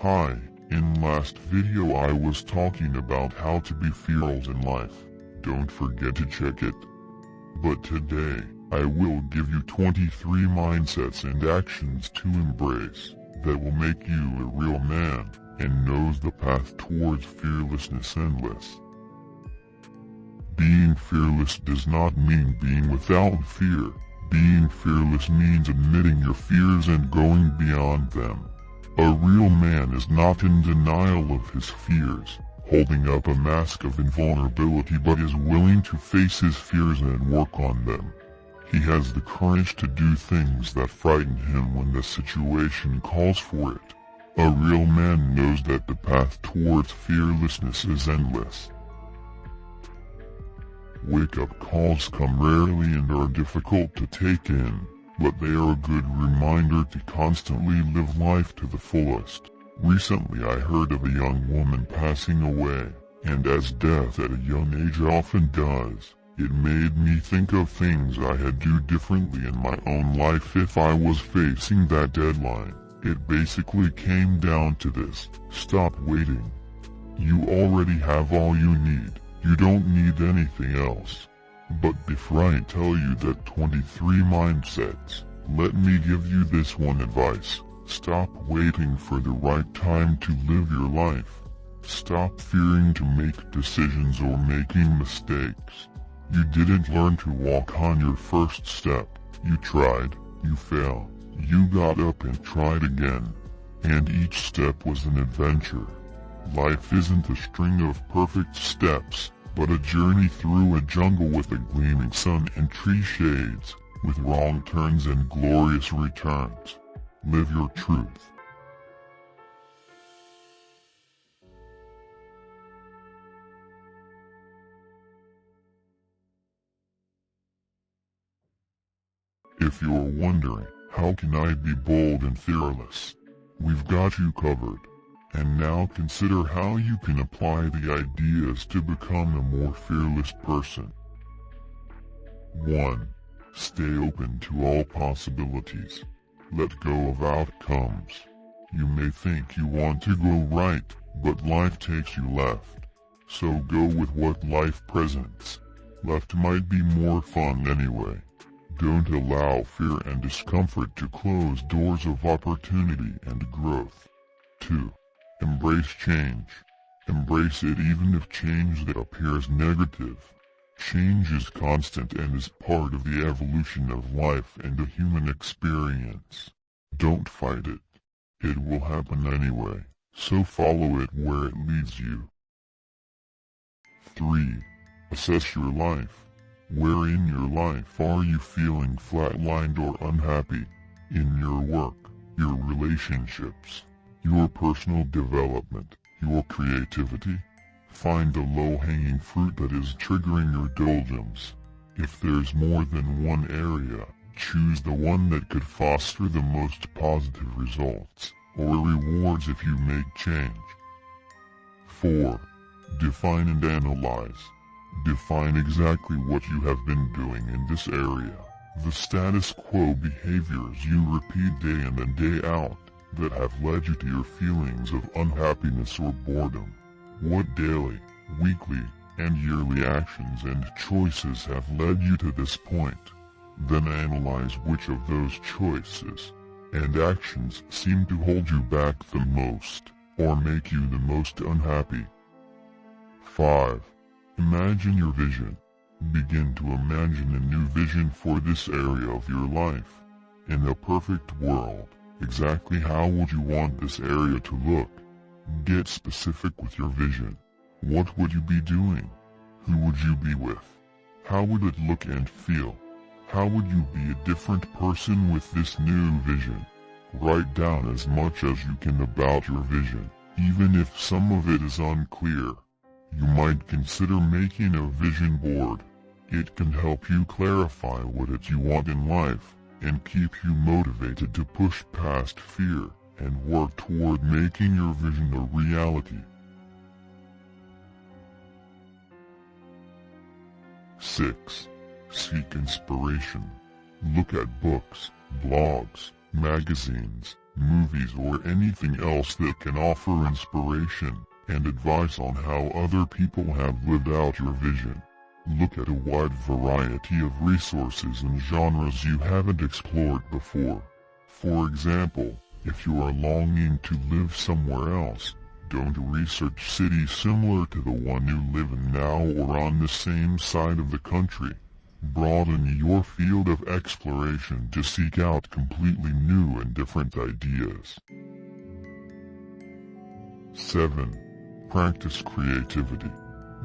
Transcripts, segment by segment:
Hi, in last video I was talking about how to be fearless in life. Don't forget to check it. But today, I will give you 23 mindsets and actions to embrace that will make you a real man and knows the path towards fearlessness endless. Being fearless does not mean being without fear. Being fearless means admitting your fears and going beyond them. A real man is not in denial of his fears, holding up a mask of invulnerability, but is willing to face his fears and work on them. He has the courage to do things that frighten him when the situation calls for it. A real man knows that the path towards fearlessness is endless. Wake-up calls come rarely and are difficult to take in, but they are a good reminder to constantly live life to the fullest. Recently I heard of a young woman passing away, and as death at a young age often does, it made me think of things I had do differently in my own life if I was facing that deadline. It basically came down to this: stop waiting. You already have all you need. You don't need anything else. But before I tell you that 23 mindsets, let me give you this one advice. Stop waiting for the right time to live your life. Stop fearing to make decisions or making mistakes. You didn't learn to walk on your first step. You tried, you failed, you got up and tried again. And each step was an adventure. Life isn't a string of perfect steps, but a journey through a jungle with a gleaming sun and tree shades, with wrong turns and glorious returns. Live your truth. If you're wondering, how can I be bold and fearless? We've got you covered. And now consider how you can apply the ideas to become a more fearless person. 1. Stay open to all possibilities. Let go of outcomes. You may think you want to go right, but life takes you left. So go with what life presents. Left might be more fun anyway. Don't allow fear and discomfort to close doors of opportunity and growth. 2. Embrace change. Embrace it even if change that appears negative. Change is constant and is part of the evolution of life and the human experience. Don't fight it. It will happen anyway, so follow it where it leads you. 3. Assess your life. Where in your life are you feeling flatlined or unhappy? In your work, your relationships, your personal development, your creativity? Find the low-hanging fruit that is triggering your doldrums. If there's more than one area, choose the one that could foster the most positive results, or rewards if you make change. 4. Define and analyze. Define exactly what you have been doing in this area. The status quo behaviors you repeat day in and day out that have led you to your feelings of unhappiness or boredom. What daily, weekly, and yearly actions and choices have led you to this point? Then analyze which of those choices and actions seem to hold you back the most, or make you the most unhappy. 5. Imagine your vision. Begin to imagine a new vision for this area of your life. In a perfect world, exactly how would you want this area to look? Get specific with your vision. What would you be doing? Who would you be with? How would it look and feel? How would you be a different person with this new vision? Write down as much as you can about your vision, even if some of it is unclear. You might consider making a vision board. It can help you clarify what it you want in life, and keep you motivated to push past fear and work toward making your vision a reality. 6. Seek inspiration. Look at books, blogs, magazines, movies or anything else that can offer inspiration and advice on how other people have lived out your vision. Look at a wide variety of resources and genres you haven't explored before. For example, if you are longing to live somewhere else, don't research cities similar to the one you live in now or on the same side of the country. Broaden your field of exploration to seek out completely new and different ideas. 7. Practice creativity.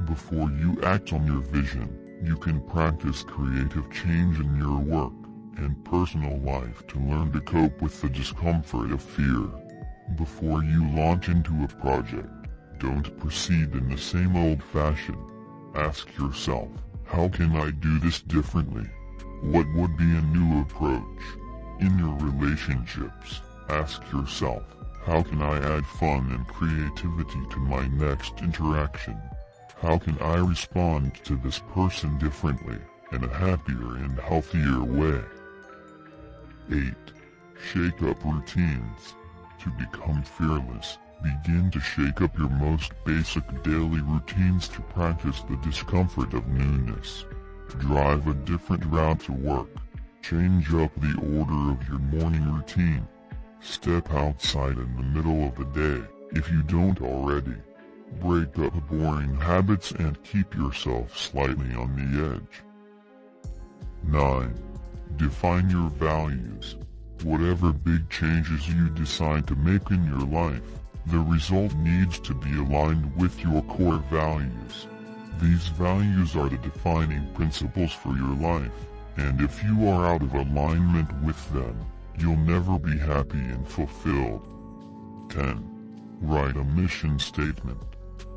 Before you act on your vision, you can practice creative change in your work and personal life to learn to cope with the discomfort of fear. Before you launch into a project, don't proceed in the same old fashion. Ask yourself, how can I do this differently? What would be a new approach? In your relationships, ask yourself, how can I add fun and creativity to my next interaction? How can I respond to this person differently, in a happier and healthier way? 8. Shake up routines. To become fearless, begin to shake up your most basic daily routines to practice the discomfort of newness. Drive a different route to work. Change up the order of your morning routine. Step outside in the middle of the day, if you don't already. Break up boring habits and keep yourself slightly on the edge. 9. Define your values. Whatever big changes you decide to make in your life, the result needs to be aligned with your core values. These values are the defining principles for your life, and if you are out of alignment with them, you'll never be happy and fulfilled. 10. Write a mission statement.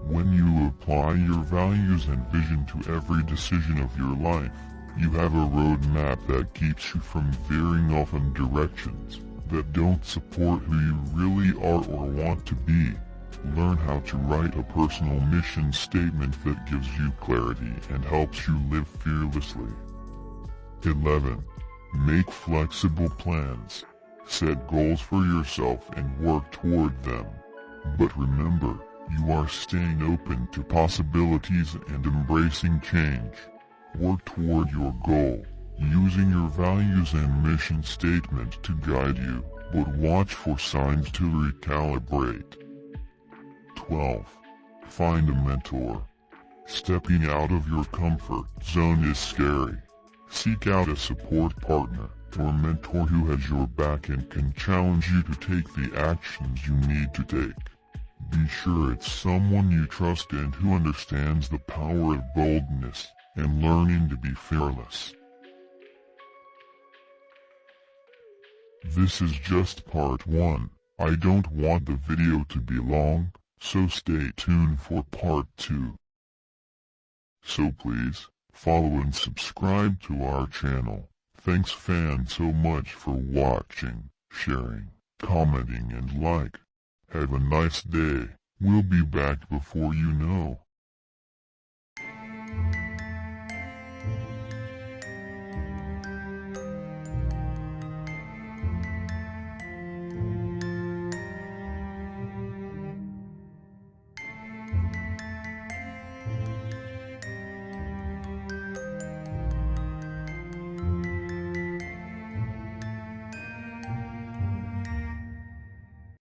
When you apply your values and vision to every decision of your life, you have a roadmap that keeps you from veering off in directions that don't support who you really are or want to be. Learn how to write a personal mission statement that gives you clarity and helps you live fearlessly. 11. Make flexible plans. Set goals for yourself and work toward them. But remember, you are staying open to possibilities and embracing change. Work toward your goal, using your values and mission statement to guide you, but watch for signs to recalibrate. 12. Find a mentor. Stepping out of your comfort zone is scary. Seek out a support partner or mentor who has your back and can challenge you to take the actions you need to take. Be sure it's someone you trust and who understands the power of boldness and learning to be fearless. This is just part 1. I don't want the video to be long, so stay tuned for part 2. So please, follow and subscribe to our channel. Thanks fans so much for watching, sharing, commenting and like. Have a nice day. We'll be back before you know.